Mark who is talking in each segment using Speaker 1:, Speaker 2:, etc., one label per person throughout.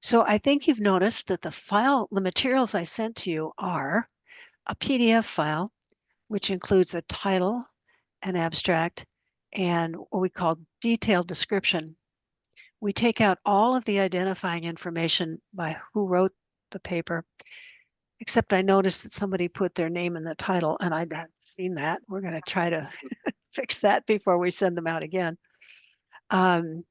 Speaker 1: So I think you've noticed that the materials I sent to you are a PDF file, which includes a title, an abstract, and what we call detailed description. We take out all of the identifying information by who wrote the paper, except I noticed that somebody put their name in the title, and I hadn't seen that. We're going to try to fix that before we send them out again. Um,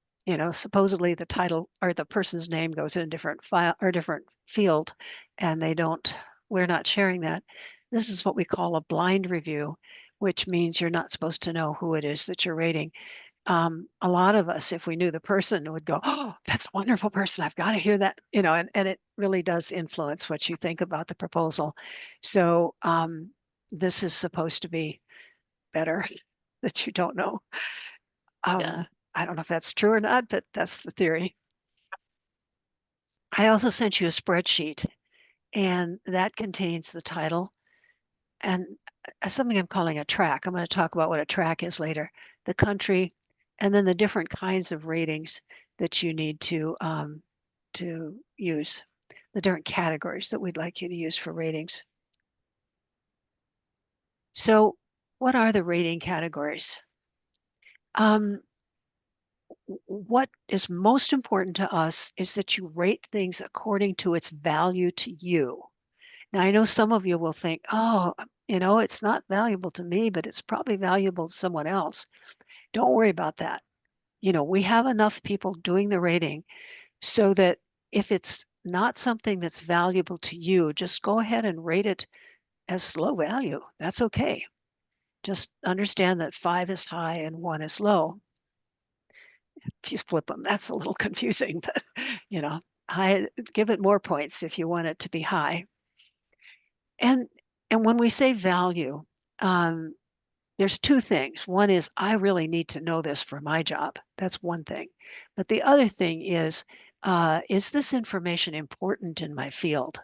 Speaker 1: supposedly the title or the person's name goes in a different file or different field, and we're not sharing that. This is what we call a blind review, which means you're not supposed to know who it is that you're rating. A lot of us, if we knew the person, would go, "Oh, that's a wonderful person. I've got to hear that," and it really does influence what you think about the proposal. So this is supposed to be better that you don't know.
Speaker 2: Yeah.
Speaker 1: I don't know if that's true or not, but that's the theory. I also sent you a spreadsheet, and that contains the title and something I'm calling a track. I'm going to talk about what a track is later, the country, and then the different kinds of ratings that you need to use, the different categories that we'd like you to use for ratings. So, what are the rating categories? Um, what is most important to us is that you rate things according to its value to you. Now, I know some of you will think, oh, it's not valuable to me, but it's probably valuable to someone else. Don't worry about that. We have enough people doing the rating so that if it's not something that's valuable to you, just go ahead and rate it as low value. That's okay. Just understand that 5 is high and 1 is low. If you flip them, that's a little confusing, but high, give it more points if you want it to be high. And when we say value, um, there's two things. One is I really need to know this for my job. That's one thing. But the other thing is this information important in my field?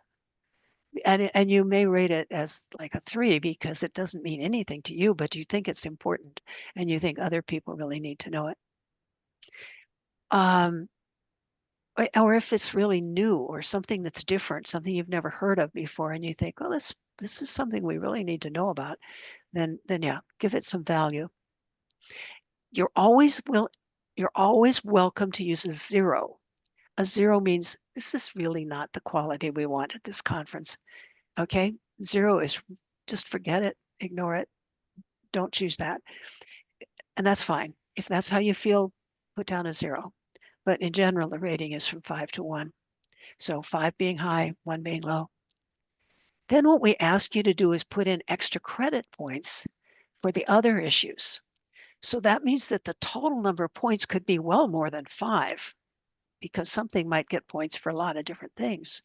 Speaker 1: And you may rate it as like a 3 because it doesn't mean anything to you, but you think it's important and you think other people really need to know it. Um, or if it's really new or something that's different, something you've never heard of before, and you think, well, this is something we really need to know about, then yeah, give it some value. You're always will you're always welcome to use a 0. A 0 means this is really not the quality we want at this conference. Okay? 0 is just forget it, ignore it, don't choose that. And that's fine. If that's how you feel, put down a 0. But in general, the rating is from 5 to 1. So 5 being high, 1 being low. Then what we ask you to do is put in extra credit points for the other issues. So that means that the total number of points could be well more than 5 because something might get points for a lot of different things.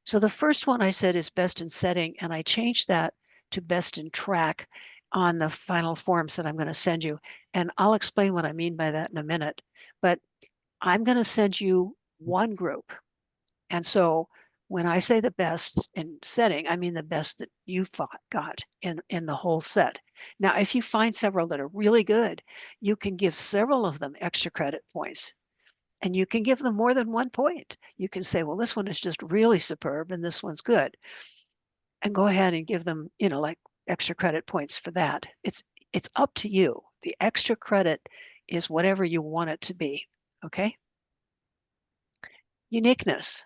Speaker 1: So the first one I said is best in setting, and I changed that to best in track on the final forms that I'm going to send you. And I'll explain what I mean by that in a minute. But I'm going to send you one group. And so when I say the best in setting, I mean the best that you got in the whole set. Now, if you find several that are really good, you can give several of them extra credit points. And you can give them more than 1 point. You can say, well, this one is just really superb and this one's good. And go ahead and give them, like extra credit points for that. It's up to you. The extra credit is whatever you want it to be. Okay? Uniqueness.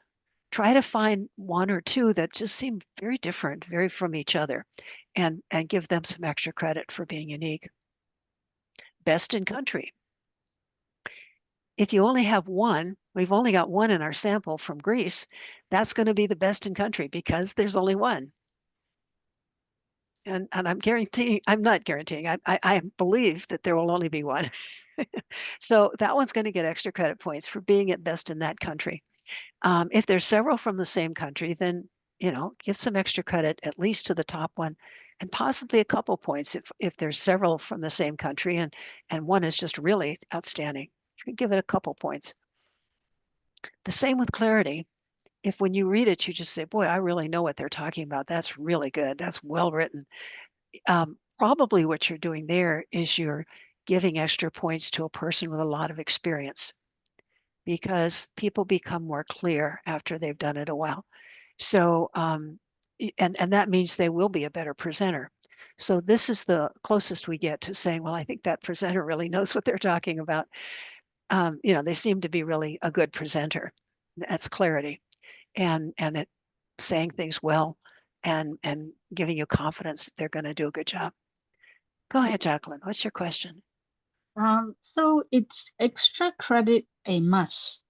Speaker 1: Try to find 1 or 2 that just seem very different, very from each other, and give them some extra credit for being unique. Best in country. If you only have 1, we've only got 1 in our sample from Greece, that's going to be the best in country because there's only 1. And I'm not guaranteeing, I believe that there will only be 1. So that one's going to get extra credit points for being at best in that country. If there's several from the same country, then, give some extra credit at least to the top one and possibly a couple points if there's several from the same country and one is just really outstanding. You can give it a couple points. The same with clarity. If when you read it, you just say, boy, I really know what they're talking about. That's really good. That's well written. Probably what you're doing there is you're giving extra points to a person with a lot of experience because people become more clear after they've done it a while. So, and that means they will be a better presenter. So this is the closest we get to saying, well, I think that presenter really knows what they're talking about. They seem to be really a good presenter. That's clarity and it saying things well and giving you confidence that they're going to do a good job. Go ahead, Jacqueline. What's your question?
Speaker 3: So it's extra credit a must?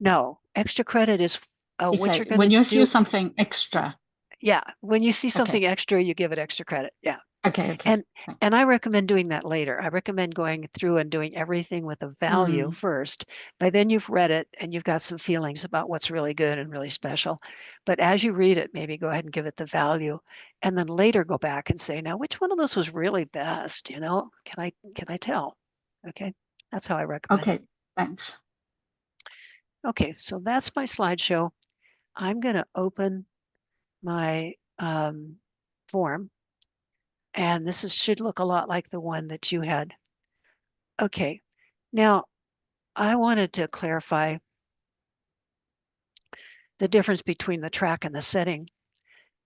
Speaker 1: No, extra credit is
Speaker 3: It's
Speaker 1: what
Speaker 3: like
Speaker 1: you're going
Speaker 3: when
Speaker 1: to
Speaker 3: you feel
Speaker 1: do.
Speaker 3: something extra.
Speaker 1: Yeah, when you see
Speaker 3: Okay.
Speaker 1: something extra, you give it extra credit. Yeah.
Speaker 3: Okay.
Speaker 1: And and I recommend doing that later. I recommend going through and doing everything with a value
Speaker 3: Mm,
Speaker 1: first. By then you've read it and you've got some feelings about what's really good and really special. But as you read it, maybe go ahead and give it the value and then later go back and say, now which one of those was really best? Can I tell? Okay. That's how I recommend.
Speaker 3: okay. Thanks.
Speaker 1: Okay, so that's my slideshow. I'm going to open my form, and should look a lot like the one that you had. Okay, now I wanted to clarify the difference between the track and the setting.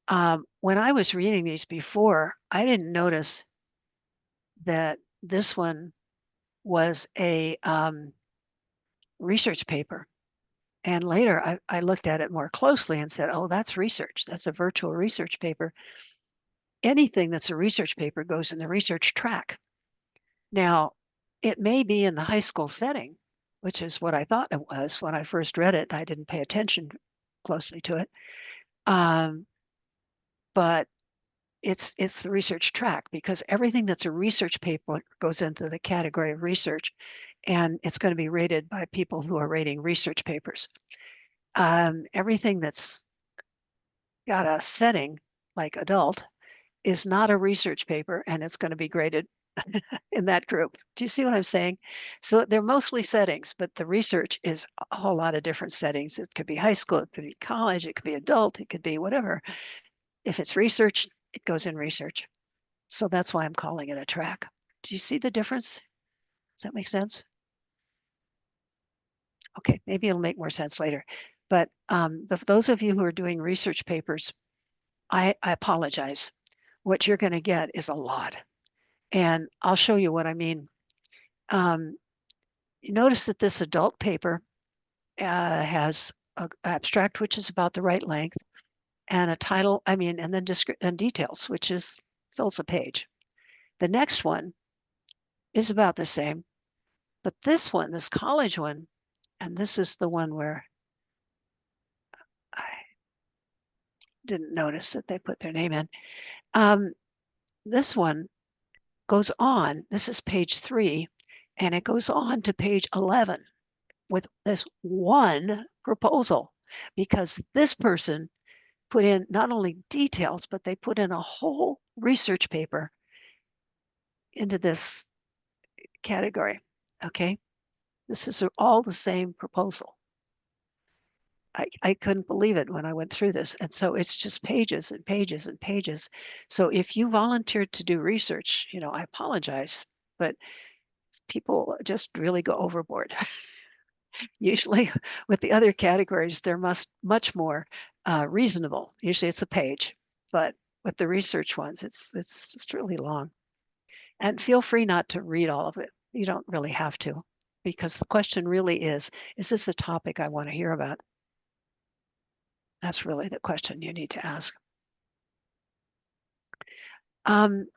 Speaker 1: When I was reading these before, I didn't notice that this one was a research paper. And later I looked at it more closely and said, oh, that's research. That's a virtual research paper. Anything that's a research paper goes in the research track. Now, it may be in the high school setting, which is what I thought it was when I first read it. I didn't pay attention closely to it. But it's the research track because everything that's a research paper goes into the category of research, and it's going to be rated by people who are rating research papers. Everything that's got a setting like adult is not a research paper, and it's going to be graded in that group. Do you see what I'm saying? So they're mostly settings, but the research is a whole lot of different settings. It could be high school, it could be college, it could be adult, it could be whatever. If it's research, it goes in research. So that's why I'm calling it a track. Do you see the difference? Does that make sense? Okay, maybe it'll make more sense later. But those of you who are doing research papers, I apologize. What you're going to get is a lot. And I'll show you what I mean. You notice that this adult paper has an abstract, which is about the right length, and a title, and then and details, which fills a page. The next one is about the same, but this college one, and this is the one where I didn't notice that they put their name in. This one goes on, this is page 3, and it goes on to page 11 with this one proposal because this person put in not only details, but they put in a whole research paper into this category. Okay. This is all the same proposal. I couldn't believe it when I went through this. And so it's just pages and pages and pages. So if you volunteered to do research, I apologize, but people just really go overboard. Usually with the other categories, they're much more reasonable. Usually it's a page, but with the research ones, it's just really long. And feel free not to read all of it. You don't really have to, because the question really is this a topic I want to hear about? That's really the question you need to ask. And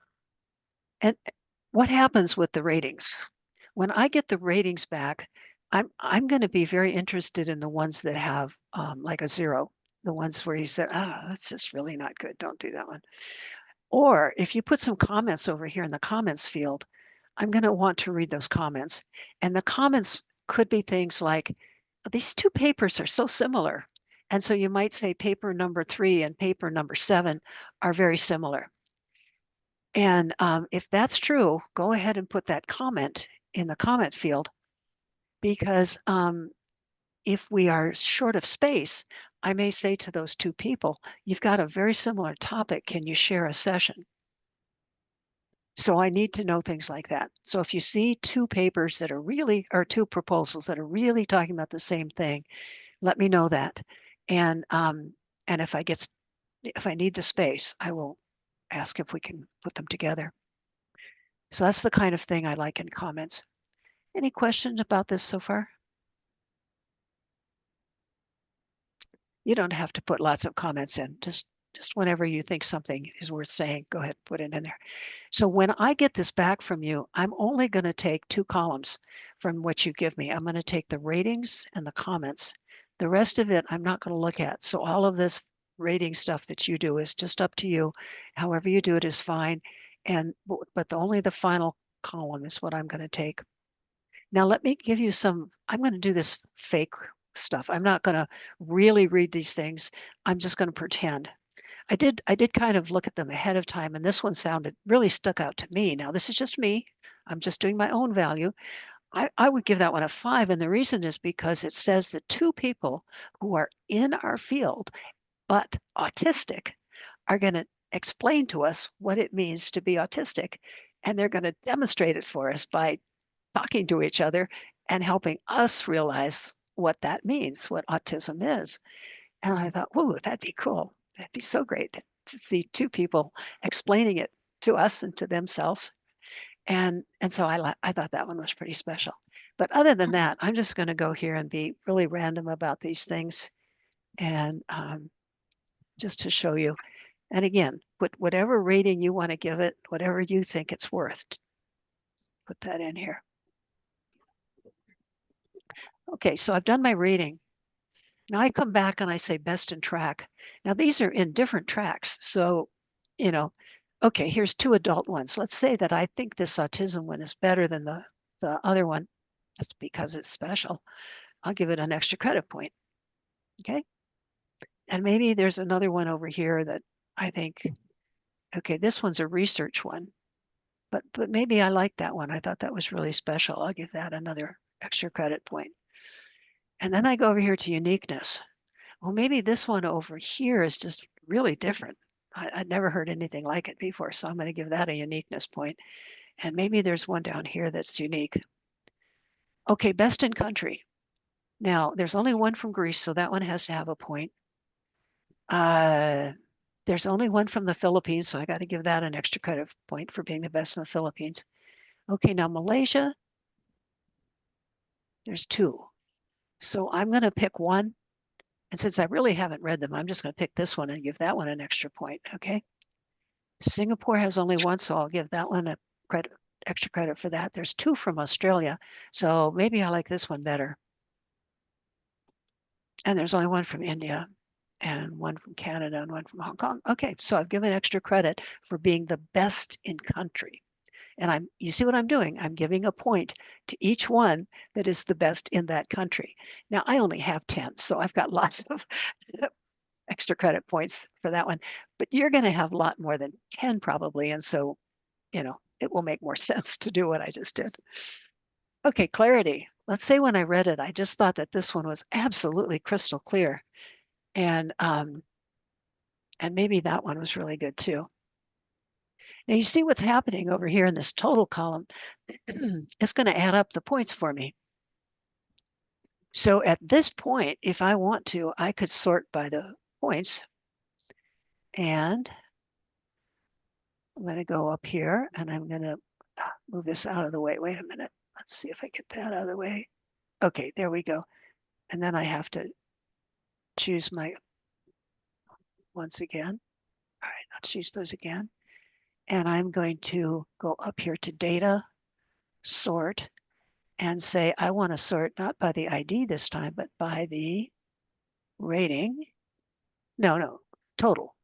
Speaker 1: what happens with the ratings? When I get the ratings back, I'm going to be very interested in the ones that have like a 0, the ones where you said, that's just really not good. Don't do that one. Or if you put some comments over here in the comments field, I'm going to want to read those comments. And the comments could be things like, these two papers are so similar. And so you might say paper number 3 and paper number 7 are very similar. And if that's true, go ahead and put that comment in the comment field because if we are short of space, I may say to those two people, you've got a very similar topic. Can you share a session? So I need to know things like that. So if you see two papers that are really, or two proposals that are really talking about the same thing, let me know that. And if I need the space, I will ask if we can put them together. So that's the kind of thing I like in comments. Any questions about this so far? You don't have to put lots of comments in. Just whenever you think something is worth saying, go ahead, put it in there. So when I get this back from you, I'm only going to take 2 columns from what you give me. I'm going to take the ratings and the comments. The rest of it, I'm not going to look at. So all of this rating stuff that you do is just up to you. However you do it is fine. But only the final column is what I'm going to take. Now let me give you I'm going to do this fake stuff. I'm not going to really read these things. I'm just going to pretend. I did kind of look at them ahead of time, and this one really stuck out to me. Now, this is just me. I'm just doing my own value. I would give that one a 5, and the reason is because it says that 2 people who are in our field but autistic are going to explain to us what it means to be autistic, and they're going to demonstrate it for us by talking to each other and helping us realize what that means, what autism is. And I thought, whoa, that'd be cool. That'd be so great to see 2 people explaining it to us and to themselves. And so I thought that one was pretty special. But other than that, I'm just going to go here and be really random about these things, and just to show you. And again, put whatever rating you want to give it, whatever you think it's worth. Put that in here. Okay, so I've done my rating. Now I come back and I say best in track. Now these are in different tracks. So, you know, okay, here's 2 adult ones. Let's say that I think this autism one is better than the other one just because it's special. I'll give it an extra credit point. Okay. And maybe there's another one over here that I think, okay, this one's a research one, but maybe I like that one. I thought that was really special. I'll give that another extra credit point. And then I go over here to uniqueness. Well, maybe this one over here is just really different. I'd never heard anything like it before, so I'm going to give that a uniqueness point. And maybe there's one down here that's unique. Okay, best in country. Now, there's only one from Greece, so that one has to have a point. There's only one from the Philippines, so I got to give that an extra credit point for being the best in the Philippines. Okay, now Malaysia, there's 2. So I'm going to pick one. And since I really haven't read them, I'm just going to pick this one and give that one an extra point, okay? Singapore has only one, so I'll give that one a extra credit for that. There's 2 from Australia, so maybe I like this one better. And there's only one from India, and one from Canada, and one from Hong Kong. Okay, so I've given extra credit for being the best in country. And you see what I'm doing? I'm giving a point to each one that is the best in that country. Now, I only have 10, so I've got lots of extra credit points for that one. But you're going to have a lot more than 10 probably. And so, it will make more sense to do what I just did. Okay, clarity. Let's say when I read it, I just thought that this one was absolutely crystal clear. And maybe that one was really good too. Now you see what's happening over here in this total column. It's going to add up the points for me. So at this point, if I want to, I could sort by the points. And I'm going to go up here and I'm going to move this out of the way. Wait a minute. Let's see if I get that out of the way. Okay, there we go. And then I have to choose my once again. All right, I'll choose those again. And I'm going to go up here to data, sort, and say I want to sort not by the ID this time, but by the rating. No, total.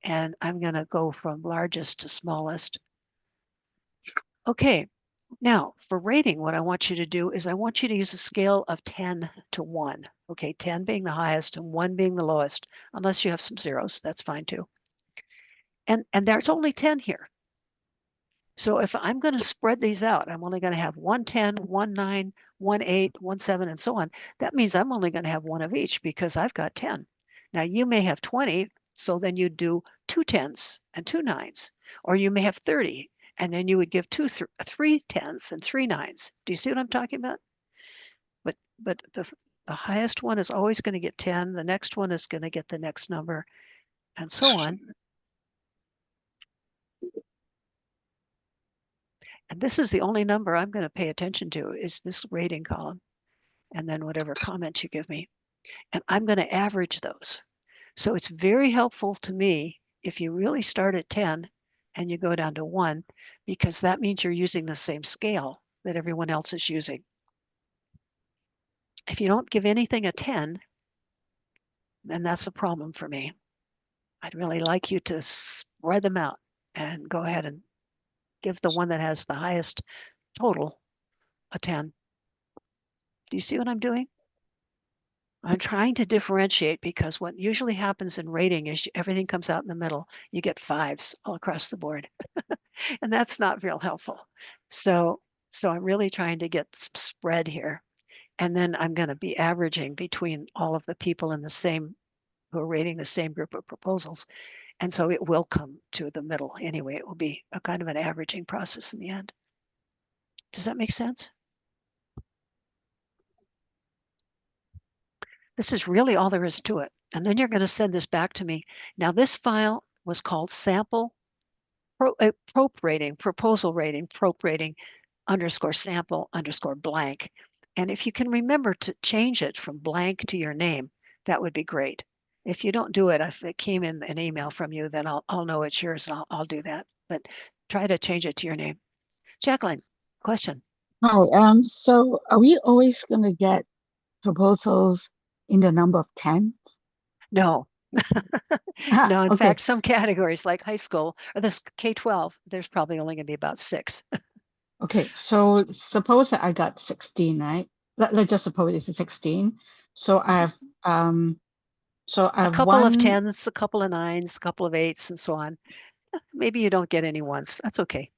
Speaker 1: And I'm going to go from largest to smallest. Okay, now for rating, what I want you to do is I want you to use a scale of 10 to 1. Okay, 10 being the highest and 1 being the lowest, unless you have some zeros, that's fine too. And there's only 10 here. So if I'm going to spread these out, I'm only going to have 110, 19, 18, 17, and so on. That means I'm only going to have one of each because I've got 10. Now you may have 20 So then you'd do 2 10s and 2 9s, or you may have 30, and then you would give 3 10s and 3 9s. Do you see what I'm talking about? But the highest one is always going to get 10. The next one is going to get the next number, and so on. And this is the only number I'm going to pay attention to, is this rating column, and then whatever comment you give me. And I'm going to average those. So it's very helpful to me if you really start at 10 and you go down to 1, because that means you're using the same scale that everyone else is using. If you don't give anything a 10, then that's a problem for me. I'd really like you to spread them out and go ahead and give the one that has the highest total a 10. Do you see what I'm doing? I'm trying to differentiate, because what usually happens in rating is everything comes out in the middle. You get 5s all across the board, and that's not real helpful. So I'm really trying to get some spread here. And then I'm going to be averaging between all of the people in the same, who are rating the same group of proposals. And so it will come to the middle anyway. It will be a kind of an averaging process in the end. Does that make sense? This is really all there is to it. And then you're going to send this back to me. Now, this file was called sample proposal rating, prop rating _ sample _ blank. And if you can remember to change it from blank to your name, that would be great. If you don't do it, if it came in an email from you, then I'll know it's yours, and I'll do that. But try to change it to your name. Jacqueline, question.
Speaker 3: Hi. So are we always going to get proposals in the number of 10s?
Speaker 1: No. No, in
Speaker 3: Okay.
Speaker 1: fact, some categories like high school or this K-12, there's probably only going to be about 6.
Speaker 3: Okay. So suppose that I got 16, right? Let's just suppose it's a 16. So I have
Speaker 1: A couple of
Speaker 3: one.
Speaker 1: 10s, a couple of 9s, a couple of 8s, and so on. Maybe you don't get any 1s. That's okay.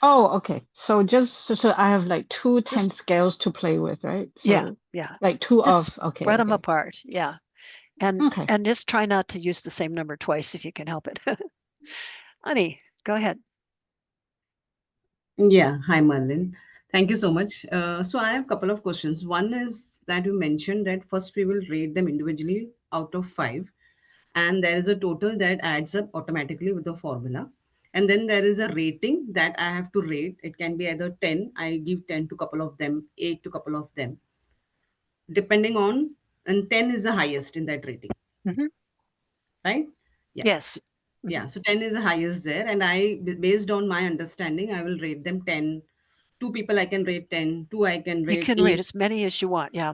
Speaker 3: Oh, okay. So so I have like 2 10
Speaker 1: Just
Speaker 3: scales to play with, right?
Speaker 1: yeah,
Speaker 3: So
Speaker 1: yeah.
Speaker 3: like two
Speaker 1: Just
Speaker 3: of, okay,
Speaker 1: spread them
Speaker 3: okay.
Speaker 1: apart. Yeah. And
Speaker 3: Okay.
Speaker 1: just try not to use the same number twice if you can help it. Honey, go ahead.
Speaker 2: Yeah, hi Marlin. Thank you so much. So I have a couple of questions. One is that you mentioned that first we will rate them individually out of 5, and there is a total that adds up automatically with the formula. And then there is a rating that I have to rate. It can be either 10, I give 10 to couple of them, 8 to couple of them, depending on, and 10 is the highest in that rating,
Speaker 1: Hmm.
Speaker 2: right? Yeah.
Speaker 1: Yes.
Speaker 2: Yeah, so 10 is the highest there, and based on my understanding, I will rate them 10. Two people I can rate 10, two I can
Speaker 1: You
Speaker 2: rate
Speaker 1: can rate
Speaker 2: 8.
Speaker 1: as many as you want. Yeah.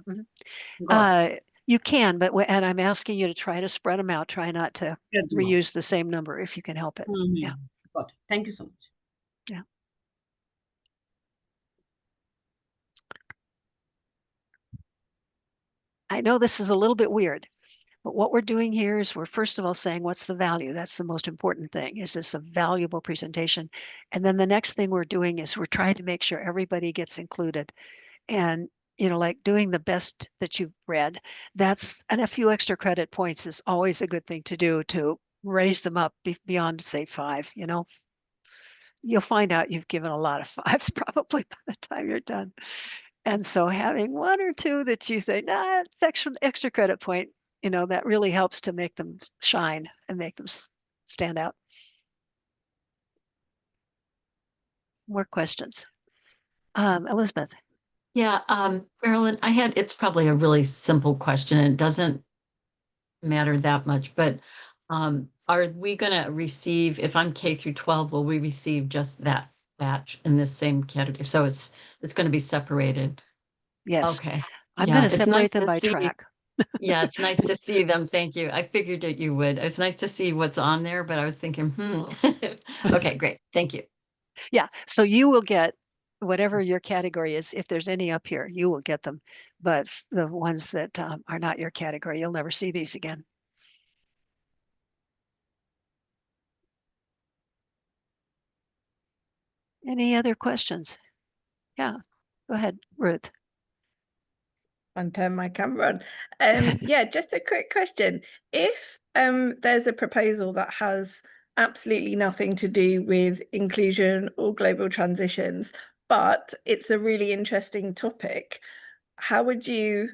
Speaker 2: Got it.
Speaker 1: You can, but and I'm asking you to try to spread them out. Try not to
Speaker 2: Spread them out.
Speaker 1: reuse the same number if you can help it. Yeah.
Speaker 2: Got it. Thank you so much.
Speaker 1: Yeah. I know this is a little bit weird, but what we're doing here is we're first of all saying, what's the value? That's the most important thing. Is this a valuable presentation? And then the next thing we're doing is we're trying to make sure everybody gets included. And, like doing the best that you've read, and a few extra credit points is always a good thing to do to raise them up beyond, say, 5. You'll find out you've given a lot of 5s probably by the time you're done. And so having 1 or 2 that you say, nah, it's extra credit point, that really helps to make them shine and make them stand out. More questions? Elizabeth.
Speaker 4: Yeah, Marilyn, it's probably a really simple question. And it doesn't matter that much, but are we going to receive, if I'm K through 12, will we receive just that batch in this same category? So it's going to be separated.
Speaker 1: Yes.
Speaker 4: Okay.
Speaker 1: I'm
Speaker 4: Yeah,
Speaker 1: going to
Speaker 4: it's
Speaker 1: separate
Speaker 4: nice
Speaker 1: them
Speaker 4: to
Speaker 1: by
Speaker 4: see.
Speaker 1: track.
Speaker 4: Yeah, it's nice to see them. Thank you. I figured that you would. It's nice to see what's on there, but I was thinking, Okay, great. Thank you.
Speaker 1: Yeah. So you will get whatever your category is. If there's any up here, you will get them. But the ones that are not your category, you'll never see these again. Any other questions? Yeah. Go ahead, Ruth.
Speaker 5: And turn my camera on. Yeah, just a quick question. If there's a proposal that has absolutely nothing to do with inclusion or global transitions, but it's a really interesting topic, how would you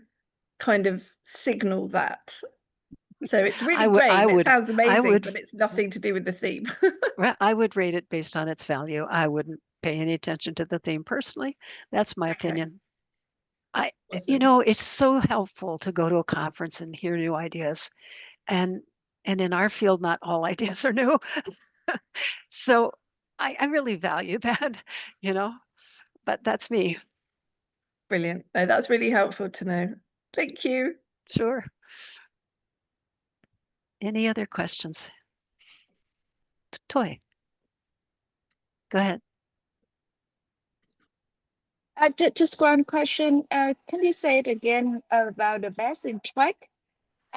Speaker 5: kind of signal that? So it's really great. It sounds amazing, but it's nothing to do with the theme.
Speaker 1: I would rate it based on its value. I wouldn't pay any attention to the theme personally. That's my opinion. You know, it's so helpful to go to a conference and hear new ideas. And in our field, not all ideas are new. So I really value that, you know, but that's me.
Speaker 5: Brilliant. No, that's really helpful to know. Thank you.
Speaker 1: Sure. Any other questions? Toy. Go ahead.
Speaker 6: Just one question. Can you say it again about the best in track?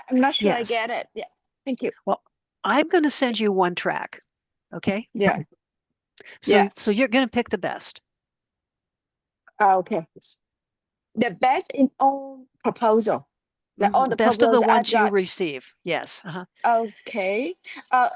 Speaker 6: I'm not sure I get it. Yeah. Thank you.
Speaker 1: Well, I'm going to send you one track. Okay.
Speaker 6: Yeah.
Speaker 1: So you're going to pick the best.
Speaker 6: Okay. The best in all proposal. All the
Speaker 1: best of the ones you
Speaker 6: got.
Speaker 1: receive. Yes.
Speaker 6: Okay.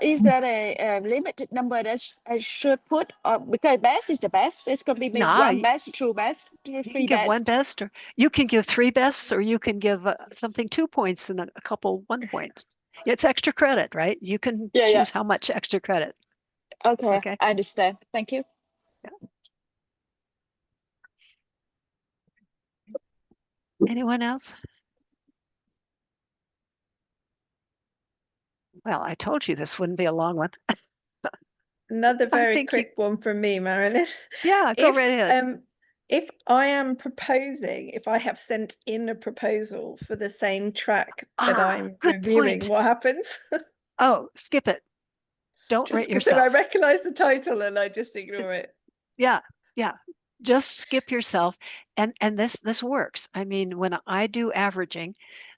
Speaker 6: Is there a limited number that I should put? Because best is the best. It's going to be maybe one best, two best,
Speaker 1: you
Speaker 6: three
Speaker 1: can give
Speaker 6: best.
Speaker 1: one best, or you can give three bests, or you can give something 2 points and a couple 1 point. It's extra credit, right? You can choose how much extra credit.
Speaker 6: Okay. I understand. Thank you.
Speaker 1: Yeah. Anyone else? Well, I told you this wouldn't be a long one.
Speaker 5: Another very quick one from me, Marilyn.
Speaker 1: Yeah, go right ahead.
Speaker 5: If I am proposing, if I have sent in a proposal for the same track that I'm reviewing, what happens?
Speaker 1: Oh, skip it. Don't rate yourself.
Speaker 5: I recognize the title and I just ignore it.
Speaker 1: Yeah. Just skip yourself. And this works. I mean, when I do averaging,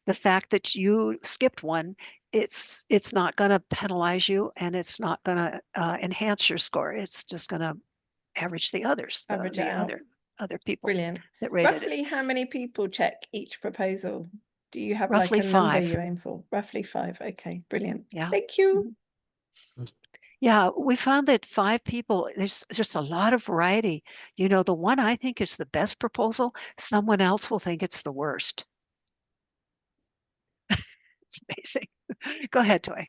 Speaker 1: the fact that you skipped one, it's not going to penalize you, and it's not going to enhance your score. It's just going to average the others, other people.
Speaker 5: Brilliant.
Speaker 1: That rated
Speaker 5: Roughly how many people check each proposal? Do you have
Speaker 1: roughly
Speaker 5: like a number
Speaker 1: 5.
Speaker 5: you aim for? Roughly 5. Okay, brilliant.
Speaker 1: Yeah.
Speaker 5: Thank you.
Speaker 1: Yeah, we found that 5 people, there's just a lot of variety. You know, the one I think is the best proposal, someone else will think it's the worst. It's amazing. Go ahead, Toy.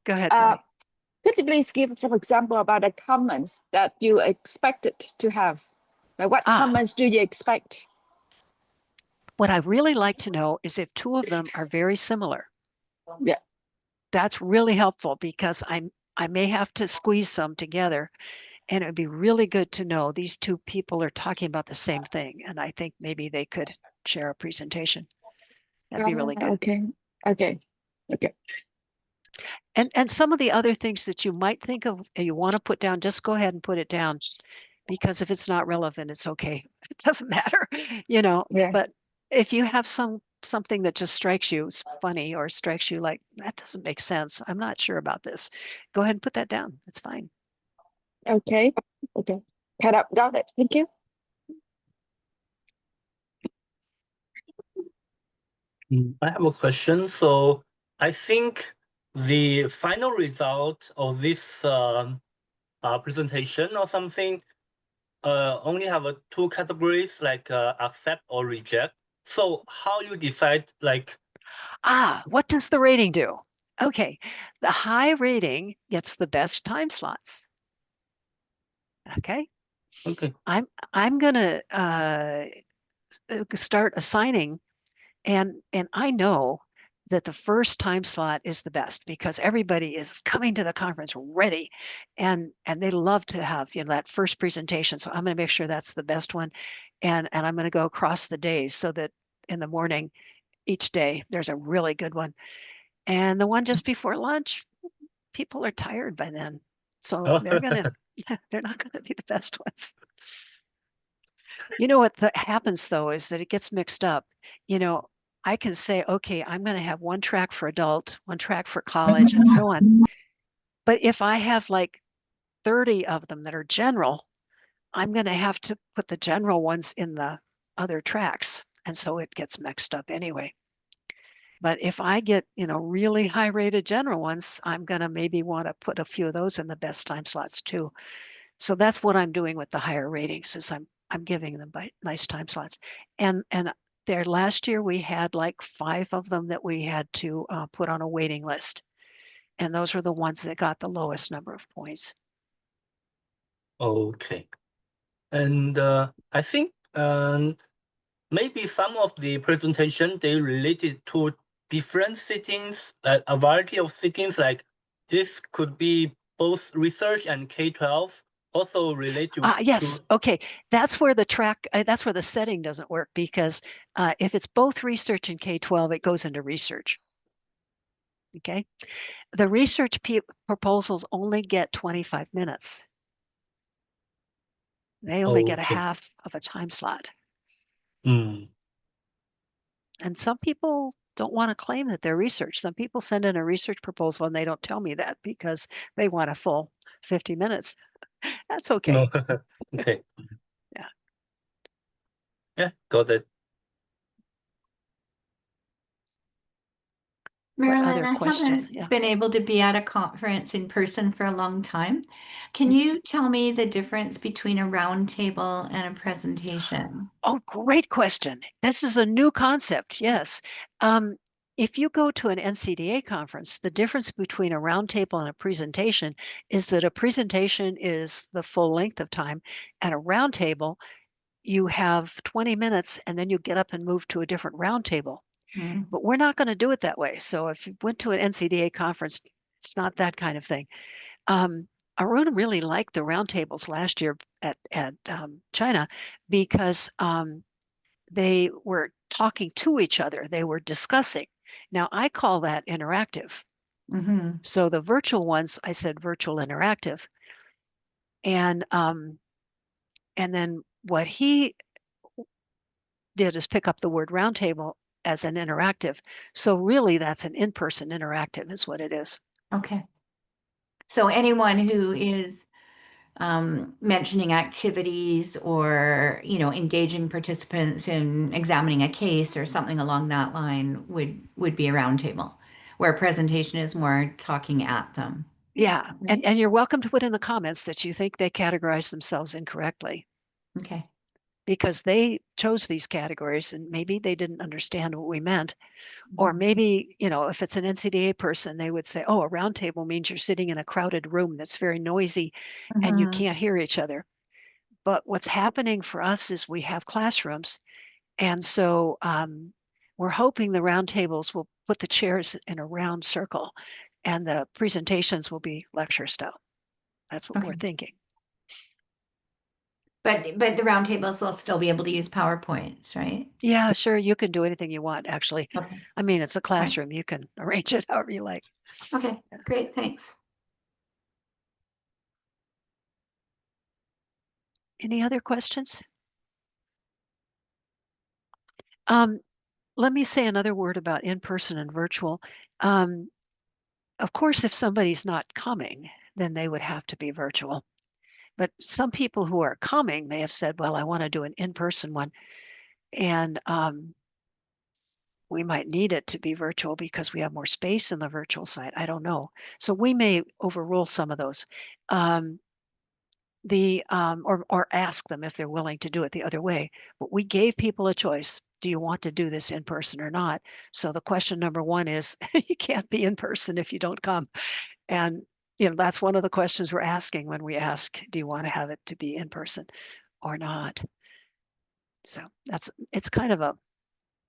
Speaker 1: Go ahead, Toy.
Speaker 6: Could you please give some example about the comments that you expected to have? Like what comments do you expect?
Speaker 1: What I really like to know is if 2 of them are very similar.
Speaker 6: Yeah.
Speaker 1: That's really helpful, because I may have to squeeze some together, and it would be really good to know these 2 people are talking about the same thing, and I think maybe they could share a presentation. That'd be really good.
Speaker 6: Okay.
Speaker 1: And some of the other things that you might think of and you want to put down, just go ahead and put it down, because if it's not relevant, it's okay. It doesn't matter, you know.
Speaker 6: Yeah.
Speaker 1: But if you have something that just strikes you as funny, or strikes you like, that doesn't make sense, I'm not sure about this, go ahead and put that down. It's fine.
Speaker 6: Okay. Got it. Thank you.
Speaker 7: I have a question. So I think the final result of this presentation or something only have 2 categories, like accept or reject. So how you decide, like?
Speaker 1: What does the rating do? Okay, the high rating gets the best time slots. Okay. I'm gonna start assigning, and I know that the first time slot is the best, because everybody is coming to the conference ready, and they love to have, you know, that first presentation. So I'm going to make sure that's the best one, and I'm going to go across the days, so that in the morning each day there's a really good one, and the one just before lunch, people are tired by then, so they're not gonna be the best ones. You know what happens though is that it gets mixed up. You know, I can say, okay, I'm going to have one track for adult, one track for college, and so on. But if I have like 30 of them that are general, I'm going to have to put the general ones in the other tracks. And so it gets mixed up anyway. But if I get, really high rated general ones, I'm going to maybe want to put a few of those in the best time slots too. So that's what I'm doing with the higher ratings, is I'm giving them nice time slots. And there last year we had like 5 of them that we had to put on a waiting list. And those were the ones that got the lowest number of points.
Speaker 7: Okay. And I think maybe some of the presentation, they related to different settings, like a variety of settings, like this could be both research and K-12, also related
Speaker 1: yes. Okay. That's where that's where the setting doesn't work, because if it's both research and K-12, it goes into research. Okay. The research proposals only get 25 minutes. They only get a half of a time slot.
Speaker 7: Mm.
Speaker 1: And some people don't want to claim that they're research. Some people send in a research proposal and they don't tell me that because they want a full 50 minutes. That's okay.
Speaker 7: No. Okay.
Speaker 1: Yeah.
Speaker 7: Yeah, got it.
Speaker 8: Marilyn,
Speaker 1: other
Speaker 8: I
Speaker 1: questions?
Speaker 8: haven't
Speaker 1: Yeah.
Speaker 8: been able to be at a conference in person for a long time. Can you tell me the difference between a roundtable and a presentation?
Speaker 1: Oh, great question. This is a new concept. Yes. If you go to an NCDA conference, the difference between a roundtable and a presentation is that a presentation is the full length of time, and a roundtable, you have 20 minutes and then you get up and move to a different roundtable. But we're not going to do it that way. So if you went to an NCDA conference, it's not that kind of thing. Aruna really liked the roundtables last year at China, because they were talking to each other. They were discussing. Now, I call that interactive. So the virtual ones, I said virtual interactive. And then what he did is pick up the word roundtable as an interactive. So really, that's an in-person interactive is what it is.
Speaker 8: Okay. So anyone who is mentioning activities or, engaging participants in examining a case or something along that line would be a roundtable, where a presentation is more talking at them.
Speaker 1: Yeah.
Speaker 8: Right?
Speaker 1: And you're welcome to put in the comments that you think they categorize themselves incorrectly.
Speaker 8: Okay.
Speaker 1: Because they chose these categories and maybe they didn't understand what we meant. Or maybe, if it's an NCDA person, they would say, oh, a roundtable means you're sitting in a crowded room that's very noisy and you can't hear each other. But what's happening for us is we have classrooms. And so we're hoping the roundtables will put the chairs in a round circle and the presentations will be lecture style. That's what we're thinking.
Speaker 8: But the roundtables will still be able to use PowerPoints, right?
Speaker 1: Yeah, sure. You can do anything you want, actually.
Speaker 8: Okay.
Speaker 1: I mean, it's a classroom. You can arrange it however you like.
Speaker 8: Okay, great. Thanks.
Speaker 1: Any other questions? Let me say another word about in-person and virtual. Of course, if somebody's not coming, then they would have to be virtual. But some people who are coming may have said, well, I want to do an in-person one. And we might need it to be virtual because we have more space in the virtual side. I don't know. So we may overrule some of those. Or ask them if they're willing to do it the other way. But we gave people a choice. Do you want to do this in person or not? So the question number one is, you can't be in person if you don't come. And that's one of the questions we're asking when we ask, do you want to have it to be in person or not? So it's kind of a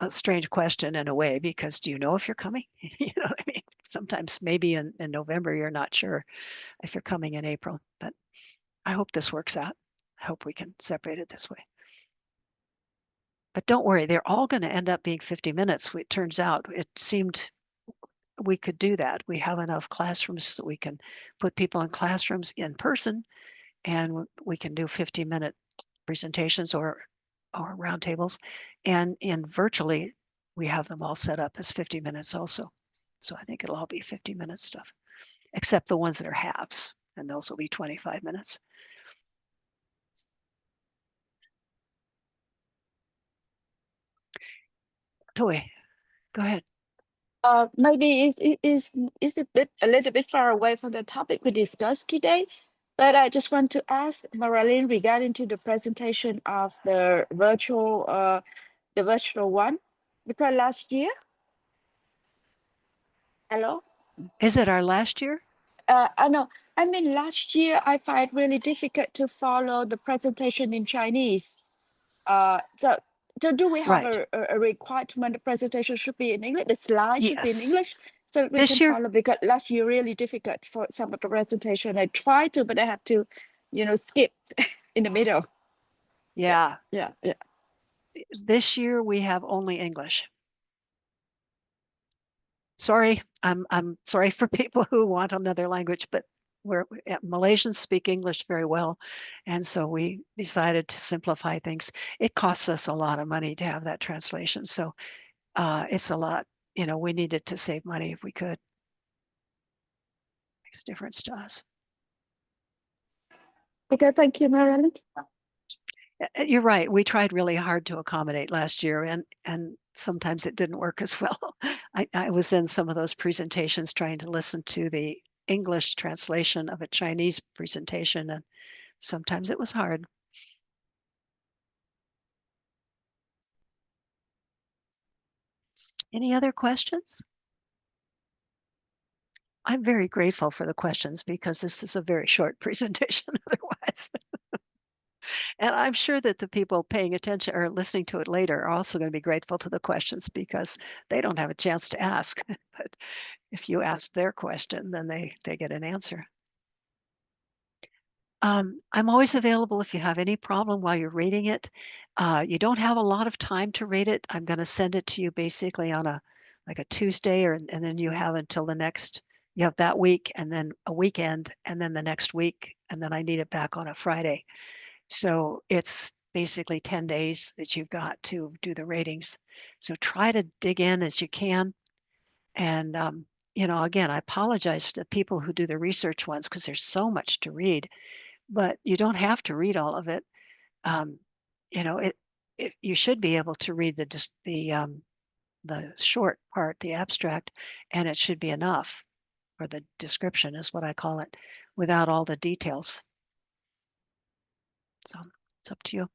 Speaker 1: strange question in a way, because do you know if you're coming? You know what I mean? Sometimes maybe in November, you're not sure if you're coming in April, but I hope this works out. I hope we can separate it this way. But don't worry, they're all going to end up being 50 minutes. It turns out it seemed we could do that. We have enough classrooms so we can put people in classrooms in person, and we can do 50-minute presentations or roundtables. And virtually, we have them all set up as 50 minutes also. So I think it'll all be 50-minute stuff, except the ones that are halves, and those will be 25 minutes. Toy, go ahead.
Speaker 6: maybe is a little bit far away from the topic we discussed today, but I just want to ask Marilyn regarding to the presentation of the virtual one, because last year. Hello.
Speaker 1: Is it our last year?
Speaker 6: I know. I mean, last year I find really difficult to follow the presentation in Chinese. So do we have
Speaker 1: Right.
Speaker 6: a requirement the presentation should be in English, the slides should be in
Speaker 1: Yes.
Speaker 6: English, so we
Speaker 1: This
Speaker 6: can
Speaker 1: year,
Speaker 6: follow, because last year really difficult for some of the presentation. I try to, but I have to, skip in the middle.
Speaker 1: yeah.
Speaker 6: Yeah.
Speaker 1: This year we have only English. Sorry, I'm sorry for people who want another language, but Malaysians speak English very well, and so we decided to simplify things. It costs us a lot of money to have that translation, so it's a lot. We needed to save money if we could. Makes a difference to us.
Speaker 6: Okay, thank you, Marilyn.
Speaker 1: You're right. We tried really hard to accommodate last year, and sometimes it didn't work as well. I was in some of those presentations trying to listen to the English translation of a Chinese presentation, and sometimes it was hard. Any other questions? I'm very grateful for the questions because this is a very short presentation otherwise. And I'm sure that the people paying attention or listening to it later are also going to be grateful to the questions because they don't have a chance to ask. But if you ask their question, then they get an answer. I'm always available if you have any problem while you're rating it. You don't have a lot of time to rate it. I'm going to send it to you basically on a Tuesday, and then you have until you have that week and then a weekend and then the next week, and then I need it back on a Friday. So it's basically 10 days that you've got to do the ratings. So try to dig in as you can. And, again, I apologize to the people who do the research ones because there's so much to read, but you don't have to read all of it. Um, you should be able to read the short part, the abstract, and it should be enough, or the description is what I call it, without all the details. So it's up to you.